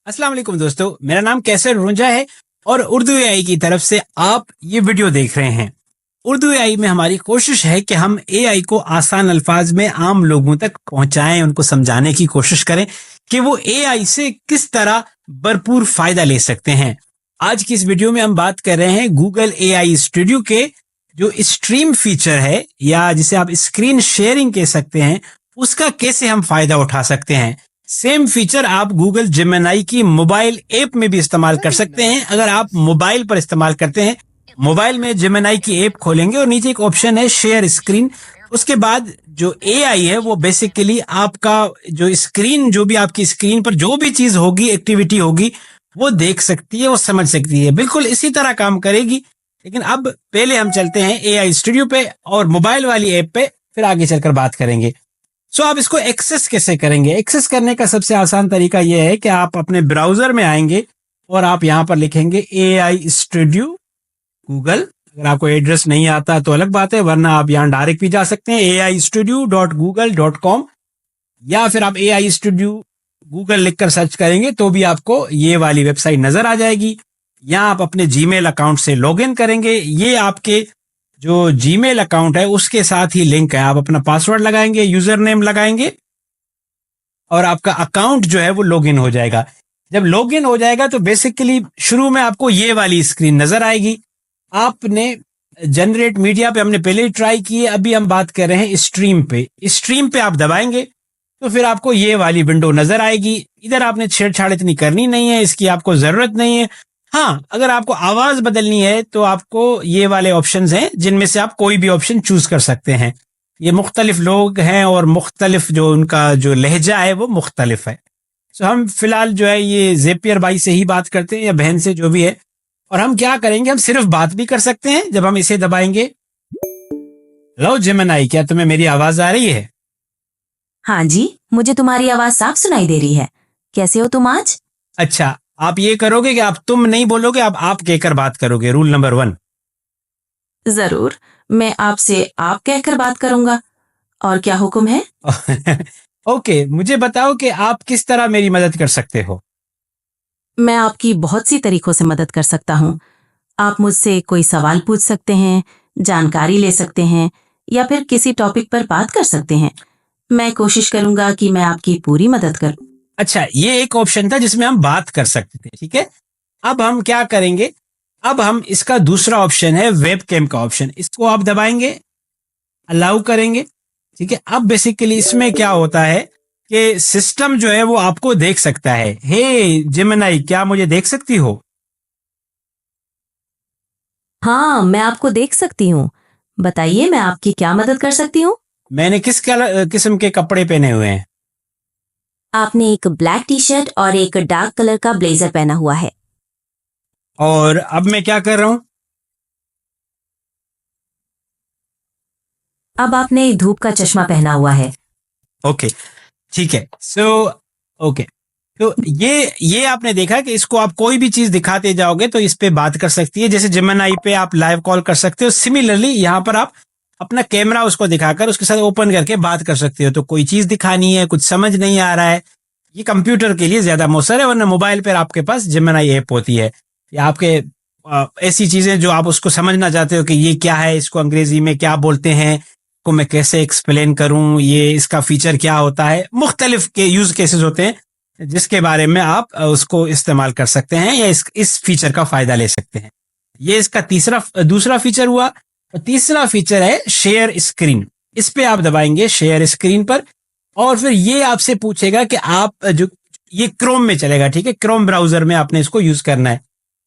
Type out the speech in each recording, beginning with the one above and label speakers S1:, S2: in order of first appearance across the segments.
S1: अस्सलाम वालेकुम दोस्तों, मेरा नाम कैसर रुंजा है और उर्दू एआई की तरफ से आप ये वीडियो देख रहे हैं। उर्दू एआई में हमारी कोशिश है कि हम एआई को आसान अल्फाज में आम लोगों तक पहुंचाएं, उनको समझाने की कोशिश करें कि वो एआई से किस तरह भरपूर फायदा ले सकते हैं। आज की इस वीडियो में हम बात कर रहे हैं गूगल एआई स्टूडियो के जो स्ट्रीम फीचर है या जिसे आप स्क्रीन शेयरिंग कह सकते हैं, उसका कैसे हम फायदा उठा सकते हैं। सेम फीचर आप गूगल जेमिनी की मोबाइल ऐप में भी इस्तेमाल कर सकते हैं। अगर आप मोबाइल पर इस्तेमाल करते हैं, मोबाइल में जेमिनी की ऐप खोलेंगे और नीचे एक ऑप्शन है शेयर स्क्रीन। उसके बाद जो एआई है वो बेसिकली आपका जो स्क्रीन, जो भी आपकी स्क्रीन पर जो भी चीज होगी, एक्टिविटी होगी, वो देख सकती है, वो समझ सकती है। बिल्कुल इसी तरह काम करेगी। लेकिन अब पहले हम चलते हैं एआई स्टूडियो पे और मोबाइल वाली ऐप पे, फिर आगे चलकर बात करेंगे। सो आप इसको एक्सेस कैसे करेंगे? एक्सेस करने का सबसे आसान तरीका यह है कि आप अपने ब्राउजर में आएंगे और आप यहाँ पर लिखेंगे एआई स्टूडियो गूगल। अगर आपको एड्रेस नहीं आता तो अलग बात है, वरना आप यहाँ डायरेक्ट भी जा सकते हैं aistudio.google.com, या फिर आप एआई स्टूडियो गूगल लिखकर सर्च करेंगे तो भी आपको ये वाली वेबसाइट नजर आ जाएगी। यहाँ आप अपने जीमेल अकाउंट से लॉगिन करेंगे। ये आपके जो जीमेल अकाउंट है उसके साथ ही लिंक है। आप अपना पासवर्ड लगाएंगे, यूजर नेम लगाएंगे और आपका अकाउंट जो है वो लॉगिन हो जाएगा। जब लॉगिन हो जाएगा तो बेसिकली शुरू में आपको ये वाली स्क्रीन नजर आएगी। आपने जनरेट मीडिया पे हमने पहले ही ट्राई की है, अभी हम बात कर रहे हैं स्ट्रीम पे। स्ट्रीम पे आप दबाएंगे तो फिर आपको ये वाली विंडो नजर आएगी। इधर आपने छेड़छाड़ इतनी करनी नहीं है, इसकी आपको जरूरत नहीं है। हाँ, अगर आपको आवाज बदलनी है तो आपको ये वाले ऑप्शंस हैं जिनमें से आप कोई भी ऑप्शन चूज कर सकते हैं। ये मुख्तलिफ लोग हैं और मुख्तलिफ जो उनका जो लहजा है वो मुख्तलिफ है। सो हम फिलहाल जो है ये जेपियर भाई से ही बात करते हैं या बहन से, जो भी है। और हम क्या करेंगे, हम सिर्फ बात भी कर सकते हैं जब हम इसे दबाएंगे। हेलो जेमिनी, क्या तुम्हें मेरी आवाज आ रही है?
S2: हाँ जी, मुझे तुम्हारी आवाज साफ सुनाई दे रही है। कैसे हो तुम आज?
S1: अच्छा, आप ये करोगे कि आप तुम नहीं बोलोगे, आप कहकर बात करोगे। Rule number 1।
S2: जरूर, मैं आपसे आप कहकर बात करूंगा। और क्या हुक्म है?
S1: ओके, मुझे बताओ कि आप किस तरह मेरी मदद कर सकते हो।
S2: मैं आपकी बहुत सी तरीकों से मदद कर सकता हूँ। आप मुझसे कोई सवाल पूछ सकते हैं, जानकारी ले सकते हैं या फिर किसी टॉपिक पर बात कर सकते हैं। मैं कोशिश करूंगा कि मैं आपकी पूरी मदद करूं।
S1: अच्छा, ये एक ऑप्शन था जिसमें हम बात कर सकते थे, ठीक है। अब हम क्या करेंगे, अब हम इसका दूसरा ऑप्शन है वेब कैम का ऑप्शन, इसको आप दबाएंगे, अलाउ करेंगे, ठीक है। अब बेसिकली इसमें क्या होता है कि सिस्टम जो है वो आपको देख सकता है। हे जेमिनी, क्या मुझे देख सकती हो?
S2: हाँ, मैं आपको देख सकती हूँ। बताइए, मैं आपकी क्या मदद कर सकती हूँ?
S1: मैंने किस किस्म के कपड़े पहने हुए हैं?
S2: आपने एक ब्लैक टी शर्ट और एक डार्क कलर का ब्लेजर पहना हुआ है।
S1: और अब मैं क्या कर रहा हूं?
S2: अब आपने धूप का चश्मा पहना हुआ है।
S1: ओके, ठीक है। सो ओके, तो ये आपने देखा कि इसको आप कोई भी चीज दिखाते जाओगे तो इस पे बात कर सकती है। जैसे जेमिनी पे आप लाइव कॉल कर सकते हो, सिमिलरली यहाँ पर आप अपना कैमरा उसको दिखाकर उसके साथ ओपन करके बात कर सकते हो। तो कोई चीज दिखानी है, कुछ समझ नहीं आ रहा है, ये कंप्यूटर के लिए ज्यादा मौसर है, वरना मोबाइल पर आपके पास जेमिनी ऐप होती है। या आपके ऐसी चीजें जो आप उसको समझना चाहते हो कि ये क्या है, इसको अंग्रेजी में क्या बोलते हैं, को मैं कैसे एक्सप्लेन करूं, ये इसका फीचर क्या होता है, मुख्तलिफ के यूज केसेस होते हैं जिसके बारे में आप उसको इस्तेमाल कर सकते हैं या इस फीचर का फायदा ले सकते हैं। ये इसका दूसरा फीचर हुआ। और तीसरा फीचर है शेयर स्क्रीन। इस पे आप दबाएंगे शेयर स्क्रीन पर और फिर ये आपसे पूछेगा कि आप जो, ये क्रोम में चलेगा, ठीक है, क्रोम ब्राउजर में आपने इसको यूज करना है।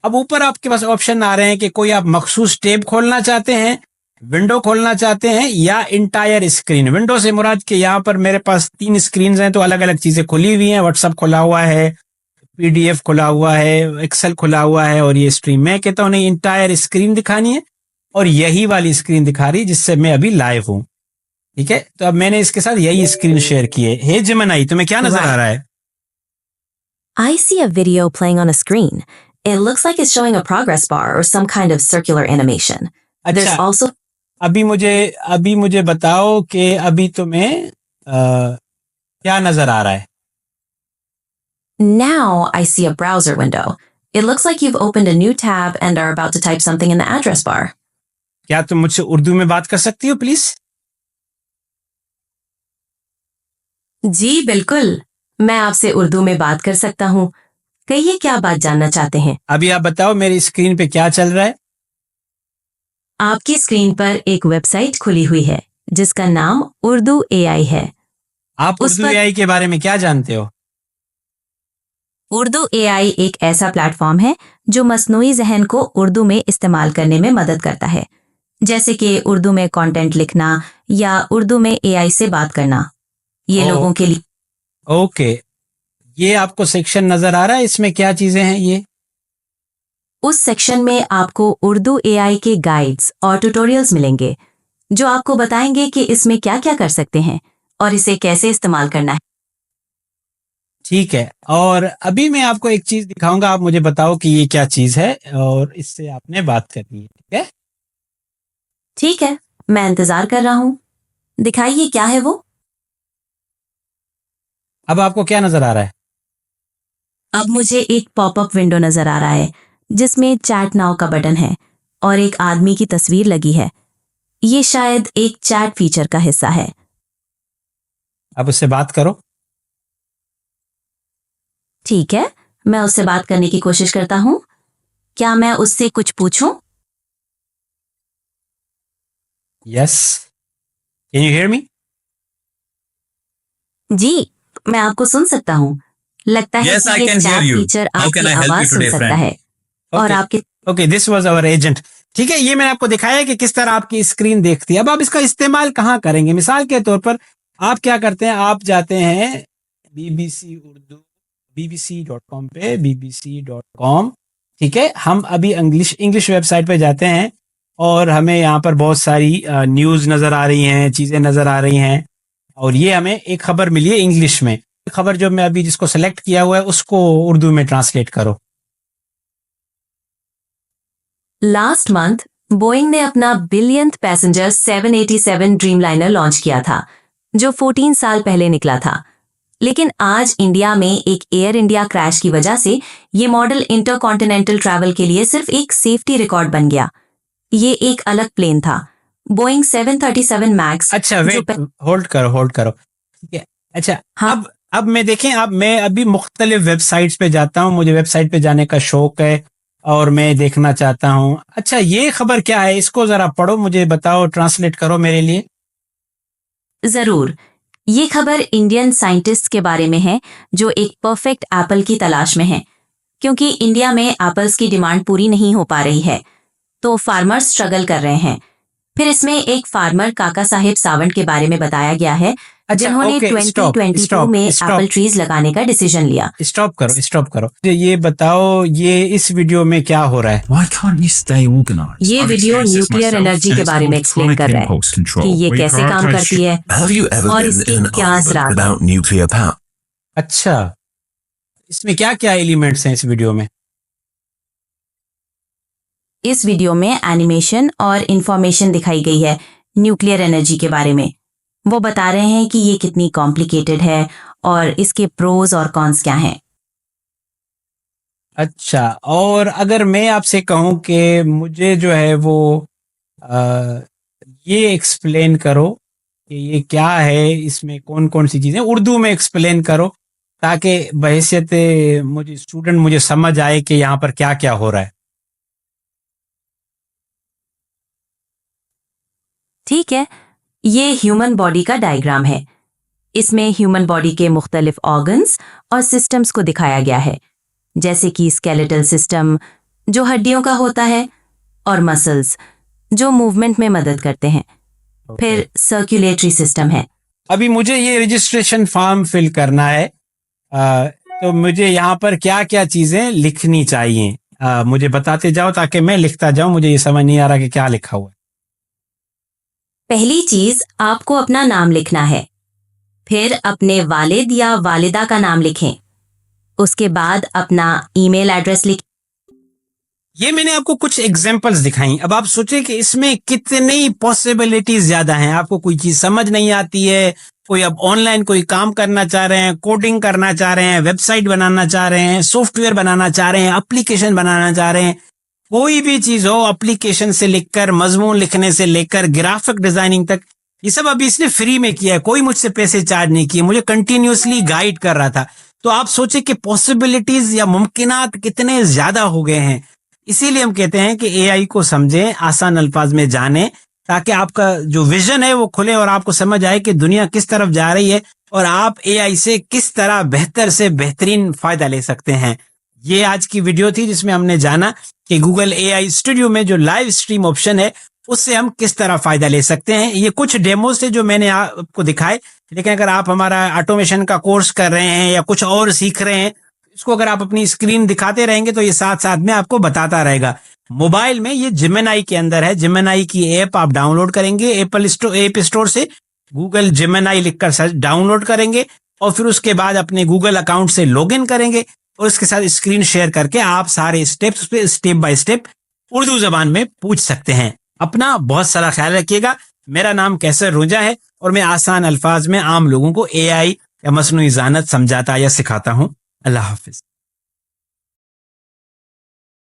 S1: अब ऊपर आपके पास ऑप्शन आ रहे हैं कि कोई आप मखसूस टैब खोलना चाहते हैं, विंडो खोलना चाहते हैं या इंटायर स्क्रीन। विंडो से मुराद के यहाँ पर मेरे पास 3 स्क्रीन हैं तो अलग अलग चीजें खुली हुई हैं। व्हाट्सएप खुला हुआ है, पीडीएफ खुला हुआ है, एक्सेल खुला हुआ है और ये स्ट्रीम। मैं कहता हूँ नहीं, इंटायर स्क्रीन दिखानी है और यही वाली स्क्रीन दिखा रही जिससे मैं अभी लाइव हूँ, ठीक है। तो अब मैंने इसके साथ यही स्क्रीन शेयर की है। हे जेमिनी, तुम्हें क्या नजर आ रहा है?
S2: I see a video playing on a screen. It looks like it's showing a progress bar or some kind of circular animation. There's
S1: अच्छा,
S2: also
S1: अभी मुझे बताओ कि अभी तुम्हें क्या नजर आ रहा है?
S2: Now I see a browser window. It looks like you've opened a new tab and are about to type something in the address bar.
S1: क्या तुम मुझसे उर्दू में बात कर सकती हो प्लीज?
S2: जी बिल्कुल, मैं आपसे उर्दू में बात कर सकता हूँ। कहिए क्या बात जानना चाहते हैं?
S1: अभी आप बताओ मेरी स्क्रीन पे क्या चल रहा है?
S2: आपकी स्क्रीन पर एक वेबसाइट खुली हुई है जिसका नाम उर्दू एआई है।
S1: आप
S2: उस
S1: उर्दू
S2: पर-
S1: एआई के बारे में क्या जानते हो?
S2: उर्दू एआई एक ऐसा प्लेटफॉर्म है जो मसनूई जहन को उर्दू में इस्तेमाल करने में मदद करता है, जैसे कि उर्दू में कंटेंट लिखना या उर्दू में एआई से बात करना। ये
S1: ओ।
S2: लोगों के लिए
S1: ओके, ये आपको सेक्शन नजर आ रहा है, इसमें क्या चीजें हैं ये?
S2: उस सेक्शन में आपको उर्दू एआई के गाइड्स और ट्यूटोरियल्स मिलेंगे जो आपको बताएंगे कि इसमें क्या क्या कर सकते हैं और इसे कैसे इस्तेमाल करना है।
S1: ठीक है, और अभी मैं आपको एक चीज दिखाऊंगा, आप मुझे बताओ कि ये क्या चीज है और इससे आपने बात करनी है, ठीक है?
S2: ठीक है, मैं इंतजार कर रहा हूँ। दिखाइए क्या है वो।
S1: अब आपको क्या नजर आ रहा है?
S2: अब मुझे एक पॉपअप विंडो नजर आ रहा है जिसमें चैट नाउ का बटन है और एक आदमी की तस्वीर लगी है। ये शायद एक चैट फीचर का हिस्सा है।
S1: अब उससे बात करो।
S2: ठीक है, मैं उससे बात करने की कोशिश करता हूँ। क्या मैं उससे कुछ पूछूं?
S1: Yes, can you hear me?
S2: जी, मैं आपको सुन सकता हूँ। लगता है
S3: Yes,
S2: कि
S3: I
S2: ये
S3: can hear
S2: chat
S3: you.
S2: Feature
S3: How
S2: आपकी
S3: can I help
S2: आवाज
S3: you
S2: सुन
S3: today,
S2: सकता
S3: friend?
S2: है और आपके
S1: okay, this was our agent. ठीक है, ये मैंने आपको दिखाया है कि किस तरह आपकी स्क्रीन देखती है। अब आप इसका इस्तेमाल कहाँ करेंगे? मिसाल के तौर पर आप क्या करते हैं, आप जाते हैं BBC उर्दू bbc.com पे, bbc.com। ठीक है, हम अभी इंग्लिश वेबसाइट पे जाते हैं और हमें यहाँ पर बहुत सारी न्यूज़ नज़र आ रही हैं, चीज़ें नज़र आ रही हैं, और ये हमें एक खबर मिली है इंग्लिश में। खबर जो मैं अभी जिसको सेलेक्ट किया हुआ है उसको उर्दू में ट्रांसलेट करो।
S2: लास्ट मंथ बोइंग ने अपना बिलियंथ पैसेंजर 787 ड्रीमलाइनर लॉन्च किया था जो 14 साल पहले निकला था। लेकिन आज इंडिया में एक एयर इंडिया क्रैश की वजह से ये मॉडल इंटरकॉन्टिनेंटल ट्रैवल के लिए सिर्फ एक सेफ्टी रिकॉर्ड बन गया। ये एक अलग प्लेन था, बोइंग 737 मैक्स।
S1: अच्छा वेट, होल्ड करो, ठीक है। अच्छा,
S2: हाँ।
S1: अब मैं देखें, अब मैं अभी मुख्तलिफ वेबसाइट्स पे जाता हूँ, मुझे वेबसाइट पे जाने का शौक है और मैं देखना चाहता हूँ। अच्छा, ये खबर क्या है, इसको जरा पढ़ो, मुझे बताओ, ट्रांसलेट करो मेरे लिए।
S2: जरूर। ये खबर इंडियन साइंटिस्ट के बारे में है जो एक परफेक्ट एप्पल की तलाश में हैं, क्योंकि इंडिया में एप्पल्स की डिमांड पूरी नहीं हो पा रही है, तो फार्मर्स स्ट्रगल कर रहे हैं। फिर इसमें एक फार्मर काका साहेब सावंत के बारे में बताया गया है जिन्होंने
S1: ओके,
S2: 2022 में एप्पल ट्रीज लगाने का डिसीजन लिया।
S1: स्टॉप करो। ये बताओ, ये इस वीडियो में क्या हो रहा है?
S3: Why can't you stay organized?
S2: ये
S3: I've
S2: video
S3: experienced this
S2: nuclear
S3: myself,
S2: energy
S3: and
S2: के
S3: it's
S2: बारे में
S3: called
S2: एक्सप्लेन
S3: chronic
S2: कर रहा है
S3: impulse
S2: कि
S3: control,
S2: ये
S3: where you
S2: कैसे काम
S3: prioritize
S2: करती है
S3: Have you ever
S2: और
S3: been
S2: इसकी
S3: in an
S2: क्या
S3: argument
S2: असरात हैं?
S3: without nuclear power?
S1: अच्छा, इसमें क्या क्या एलिमेंट्स हैं इस वीडियो में?
S2: इस वीडियो में एनिमेशन और इंफॉर्मेशन दिखाई गई है न्यूक्लियर एनर्जी के बारे में। वो बता रहे हैं कि ये कितनी कॉम्प्लिकेटेड है और इसके प्रोज और कॉन्स क्या हैं।
S1: अच्छा, और अगर मैं आपसे कहूं कि मुझे जो है वो ये एक्सप्लेन करो कि ये क्या है, इसमें कौन कौन सी चीजें, उर्दू में एक्सप्लेन करो ताकि बहैसियत मुझे स्टूडेंट मुझे समझ आए कि यहाँ पर क्या क्या हो रहा है।
S2: ठीक है, ये ह्यूमन बॉडी का डायग्राम है। इसमें ह्यूमन बॉडी के मुख्तलिफ ऑर्गन्स और सिस्टम्स को दिखाया गया है, जैसे कि स्केलेटल सिस्टम जो हड्डियों का होता है और मसल्स जो मूवमेंट में मदद करते हैं। फिर सर्कुलेटरी सिस्टम है।
S1: अभी मुझे ये रजिस्ट्रेशन फॉर्म फिल करना है, तो मुझे यहाँ पर क्या क्या चीजें लिखनी चाहिए, मुझे बताते जाओ ताकि मैं लिखता जाऊं, मुझे ये समझ नहीं आ रहा कि क्या लिखा हुआ है।
S2: पहली चीज, आपको अपना नाम लिखना है। फिर अपने वालिद या वालिदा का नाम लिखें। उसके बाद अपना ईमेल एड्रेस लिखें।
S1: ये मैंने आपको कुछ एग्जांपल्स दिखाई। अब आप सोचें कि इसमें कितनी पॉसिबिलिटीज ज्यादा हैं। आपको कोई चीज समझ नहीं आती है कोई अब ऑनलाइन कोई काम करना चाह रहे हैं, कोडिंग करना चाह रहे हैं, वेबसाइट बनाना चाह रहे हैं, सॉफ्टवेयर बनाना चाह रहे हैं, एप्लीकेशन बनाना चाह रहे हैं, कोई भी चीज हो, एप्लीकेशन से लेकर मजमून लिखने से लेकर ग्राफिक डिजाइनिंग तक, ये सब अभी इसने फ्री में किया है, कोई मुझसे पैसे चार्ज नहीं किए, मुझे कंटिन्यूअसली गाइड कर रहा था। तो आप सोचे कि पॉसिबिलिटीज या मुमकिनात कितने ज्यादा हो गए हैं। इसीलिए हम कहते हैं कि एआई को समझें, आसान अल्फाज में जानें, ताकि आपका जो विजन है वो खुले और आपको समझ आए कि दुनिया किस तरफ जा रही है और आप एआई से किस तरह बेहतर से बेहतरीन फायदा ले सकते हैं। ये आज की वीडियो थी जिसमें हमने जाना कि गूगल एआई स्टूडियो में जो लाइव स्ट्रीम ऑप्शन है उससे हम किस तरह फायदा ले सकते हैं। ये कुछ डेमोस थे जो मैंने आपको दिखाए, लेकिन अगर आप हमारा ऑटोमेशन का कोर्स कर रहे हैं या कुछ और सीख रहे हैं, इसको अगर आप अपनी स्क्रीन दिखाते रहेंगे तो ये साथ साथ में आपको बताता रहेगा। मोबाइल में ये जेमिनाई के अंदर है, जेमिनाई की ऐप आप डाउनलोड करेंगे ऐप स्टोर से, गूगल जेमिनाई लिखकर डाउनलोड करेंगे और फिर उसके बाद अपने गूगल अकाउंट से लॉगिन करेंगे और उसके साथ स्क्रीन शेयर करके आप सारे स्टेप्स पे स्टेप बाय स्टेप उर्दू जबान में पूछ सकते हैं। अपना बहुत सारा ख्याल रखिएगा। मेरा नाम कैसर रुंजा है और मैं आसान अल्फाज में आम लोगों को एआई या मसनूई ज़ानत समझाता या सिखाता हूँ। अल्लाह हाफिज।